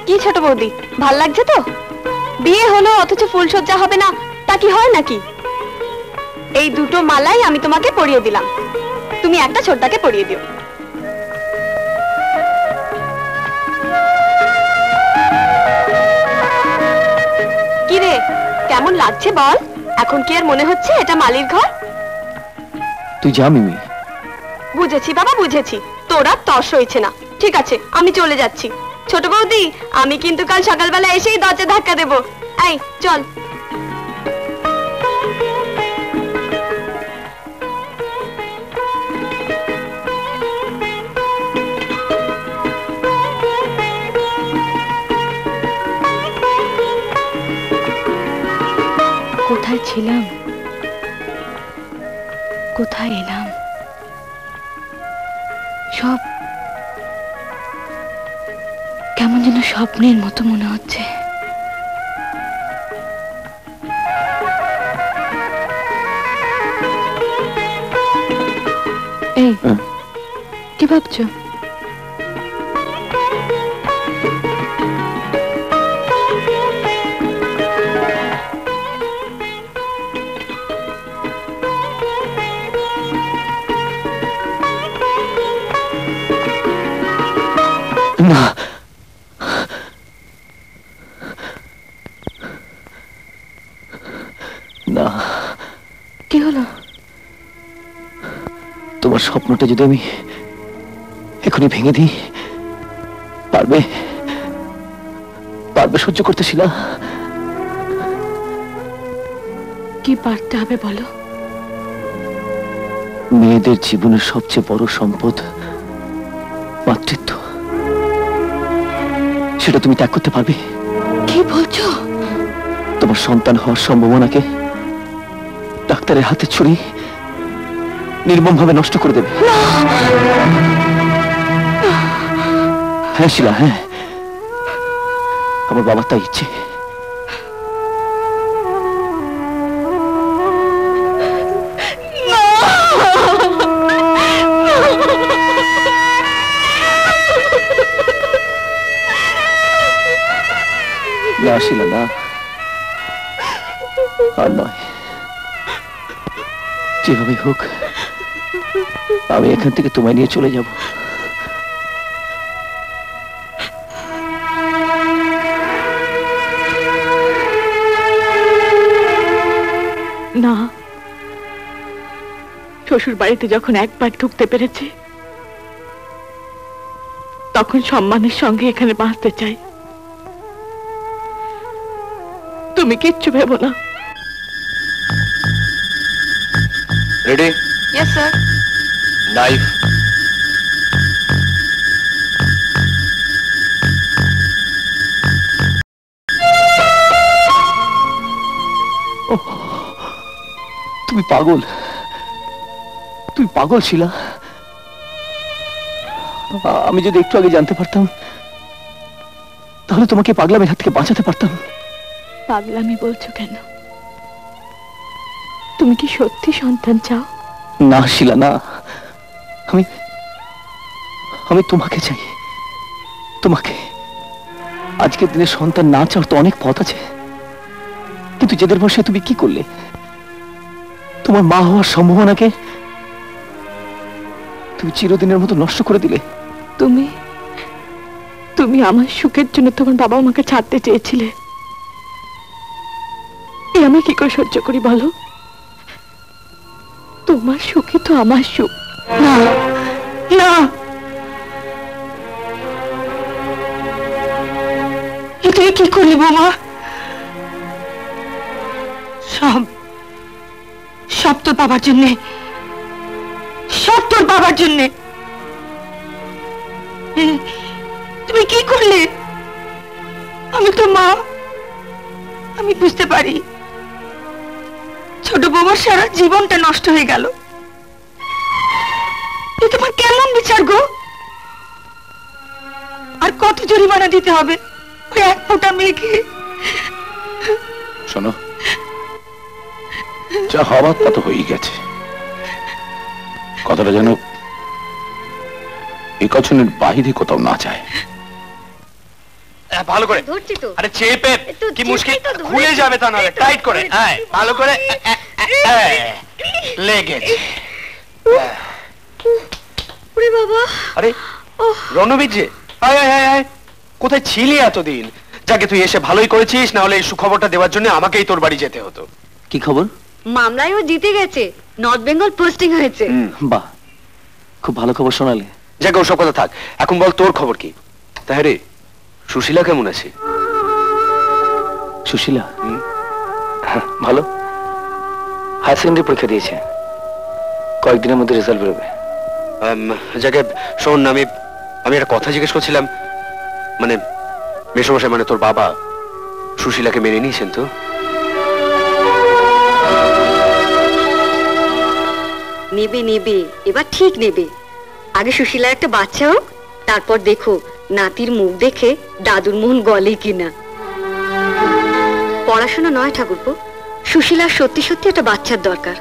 কি ছোট বৌদি, ভাল লাগছে তো? বিয়ে হলো অথচ ফুলসজ্জা হবে না, তা কি হয় নাকি? এই দুটো মালাই আমি তোমাকে পরিয়ে দিলাম, তুমি একটা ছোটদাকে পরিয়ে দিও। কি রে, কেমন লাগছে বল? এখন কি আর মনে হচ্ছে এটা মালির ঘর? তুই যা মিমি। বুঝেছি বাবা, বুঝেছি, তোরা তর্স হয়েছে না। ঠিক আছে, আমি চলে যাচ্ছি। ছোট বৌদি, আমি কিন্তু কাল সকালবেলা এসেই দরজা ধাক্কা দেবো। এই চল। কোথায় ছিলাম, কোথায় এলাম, সব কেমন যেন স্বপ্নের মতো মনে হচ্ছে। এই কি ভাবছো? না, না। কি হলো? তোমার স্বপ্নটা যদি আমি এখনই ভেঙে দিই, পারবে? পারবে সহ্য করতে শিলা? কি পারতে হবে বলো? মেয়েদের জীবনের সবচেয়ে বড় সম্পদ মাতৃত্ব, সেটা তুমি ত্যাগ করতে পারবে? কি বলছো? তোমার সন্তান হওয়ার সম্ভাবনাকে ডাক্তারের হাতে ছুরি নির্মমভাবে নষ্ট করে দেবে? হ্যাঁ শিলা, হ্যাঁ, আমার বাবার তাই ইচ্ছে। না শিলা, না, আর নয়। যেভাবে হোক আমি এখান থেকে তোমায় নিয়ে চলে যাব। না, শ্বশুর বাড়িতে যখন একবার ঢুকতে পেরেছি, তখন সম্মানের সঙ্গে এখানে বাঁচতে চাই। তুমি কিচ্ছু ভেবো না। রেডি? Yes sir. নাইফ। তুমি পাগল, তুই পাগল শিলা। আমি যদি একটু আগে জানতে পারতাম, তাহলে তোমাকে পাগলামের হাত থেকে বাঁচাতে পারতাম। পাগলামি বলছো কেন? তুমি কি সত্যি সন্তান চাও? না শিলা, না, আমি তোমাকে চাই, তোমাকে। আজকের দিনে সন্তান না চাওয়ার তো অনেক পথ আছে, কিন্তু যেদের বসে তুমি কি করলে? তোমার মা হওয়ার সম্ভাবনাকে তুমি চিরদিনের মতো নষ্ট করে দিলে। তুমি আমার সুখের জন্য তোমার বাবা মাকে ছাড়তে চেয়েছিলে, আমি কি করে সহ্য করি বলো? তোমার সুখই তো আমার সুখ। না না, তুই কি করলি বৌমা? সব তোর বাবার জন্যে, সব তোর বাবার জন্যে। তুমি কি করলে? আমি তো মা, আমি বুঝতে পারি। ছোট বৌমার সারা জীবনটা নষ্ট হয়ে গেল। তোমার কেমন বিচার গো? আর কত জরিমানা দিতে হবে ওই এক ফোঁটা মেয়েকে? শোনো, যা হবার তা তো হয়েই গেছে। কথাটা যেন এই কথনের বাহিরে কোথাও না যায়। ভালো করে ধরছি তো। আরে চেপে একটু কি চেপে মুশকিল তো ধরেছি। খুলে যাবে তা নাহলে এই তো, টাইট করে ধরেছি। হ্যাঁ ভালো করে লেগেছে ওরে বাবা, আরে ওহ। রণবীর যে আয় আয় আয় আয় কোথায় ছিলি এতদিন? যাকে তুই এসে ভালোই করেছিস, না হলে এই সুখবরটা দেওয়ার জন্য আমাকেই তোর বাড়ি যেতে হতো। কি খবর? মামলায় ও জিতে গেছে, নর্থ বেঙ্গল পোস্টিং হয়েছে। বাহ, খুব ভালো খবর শোনালে। যাকে ওসব কথা থাক, এখন বল তোর খবর কি? তাই রে, সুশীলা কেমন আছে? সুশীলা ভালো, হায়ার সেকেন্ডারি পরীক্ষা দিয়েছে, কয়েকদিনের মধ্যে রেজাল্ট বেরোবে। যাকে শোন, আমি একটা কথা জিজ্ঞেস করছিলাম, মানে মেসমশাই মানে তোর বাবা সুশীলাকে মেনে নিয়েছেন তো? নেবে নেবে, এবার ঠিক নেবে। আগে সুশীলার একটা বাচ্চা হোক, তারপর দেখো নাতির মুখ দেখে দাদুর মন গলে কিনা। পড়াশোনা নয় ঠাকুরপো, সুশীলার সত্যি সত্যি একটা বাচ্চার দরকার।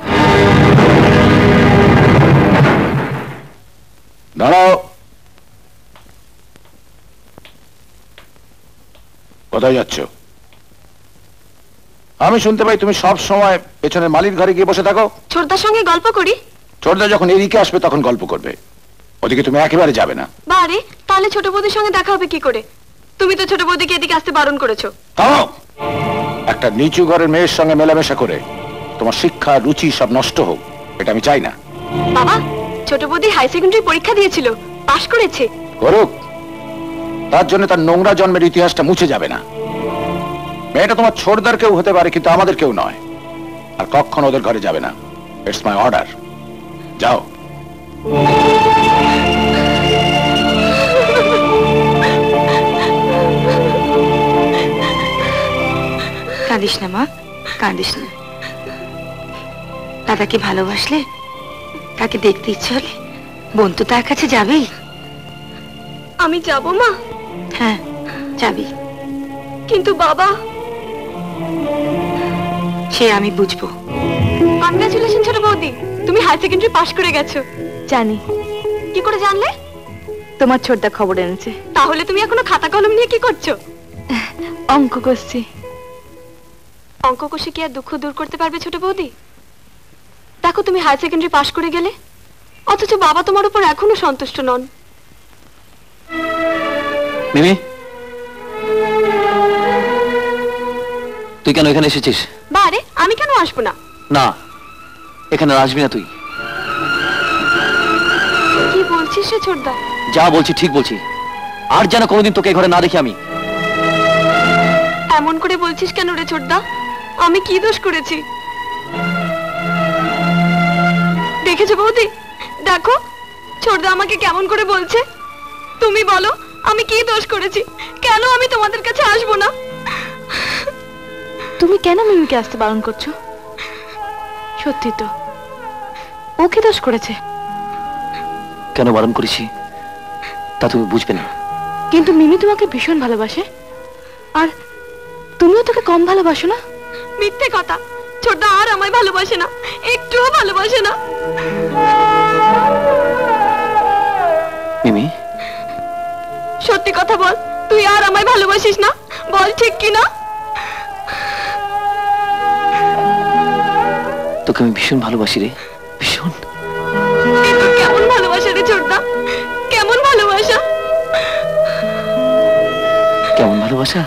দাঁড়াও, কোথায় যাচ্ছ? আমি শুনতে পাই তুমি সব সময় পেছনের মালির ঘরে গিয়ে বসে থাকো। ছোটদার সঙ্গে গল্প করি। ছোটদা যখন এদিকে আসবে তখন গল্প করবে, ওদিকে তুমি একেবারে যাবে না। বারে, তাহলে ছোট বৌদির সঙ্গে দেখা হবে কি করে? তুমি তো ছোট বৌদিকে এদিকে আসতে বারণ করেছো। থামো! একটা নিচু ঘরের মেয়ের সঙ্গে মেলামেশা করে তোমার শিক্ষা রুচি সব নষ্ট হোক, এটা আমি চাই না। বাবা, ছোট বৌদি হাই সেকেন্ডারি পরীক্ষা দিয়েছিল, পাশ করেছে। করুক, তার জন্য তার নোংরা জন্মের ইতিহাসটা মুছে যাবে না। মেয়েটা তোমার ছোটদার কেউ হতে পারে, কিন্তু আমাদের কেউ নয়। আর কখনো ওদের ঘরে যাবে না। It's my order. যাও। কাঁদিস না মা, কাঁদিস না। দাদাকে ভালোবাসলে, তাকে দেখতে ইচ্ছে হলে বোন তো তার কাছে যাবেই। আমি যাব মা? হ্যাঁ যাবি, কিন্তু বাবা। সে আমি বুঝবো। কনগ্রাচুলেশন ছোট বৌদি, তুমি হাই সেকেন্ডারি পাশ করে গেছো। জানি। কি করে জানলে? তোমার ছোটদা খবর এনেছে। তাহলে তুমি এখনো খাতা কলম নিয়ে কি করছো? অঙ্ক করছি। অঙ্ক কষে কি আর দুঃখ দূর করতে পারবে ছোট বৌদি? দেখো তুমি হাই সেকেন্ডারি পাশ করে গেলে, অথচ বাবা তোমার উপর এখনো সন্তুষ্ট নন। মিমি, তুই কেন এখানে এসেছিস? বারে, আমি কেন আসবো না? না, এখানে আর আসবি না তুই। কি বলছিস রে ছোটদা? যা বলছি ঠিক বলছি, আর যেন কোনোদিন তোকে এই ঘরে না দেখি আমি। এমন করে বলছিস কেন রে ছোটদা? আমি কি দোষ করেছি? দেখেছো বৌদি, দেখো ছোটদা আমাকে কেমন করে বলছে। তুমি বলো আমি কি দোষ করেছি? কেন আমি তোমাদের কাছে আসবো না? তুমি কেন মিমিকে আসতে বারণ করছো? সত্যি তো, ও কি দোষ করেছে? কেন বারণ করেছি তা তুমি বুঝবে না। কিন্তু মিমি তোমাকে ভীষণ ভালোবাসে, আর তুমিও তাকে কম ভালোবাসো না। মিথ্যে কথা, ছোটদা আর আমায় ভালোবাসে না, একটুও ভালোবাসে না। মিমি, সত্যি কথা বল, তুই আর আমায় ভালোবাসিস না? বল ঠিক কি না? তোকে আমি ভীষণ ভালোবাসি রে, ভীষণ। এ তো কেমন ভালোবাসা রে ছোটদা, কেমন ভালোবাসা? কেমন ভালোবাসা?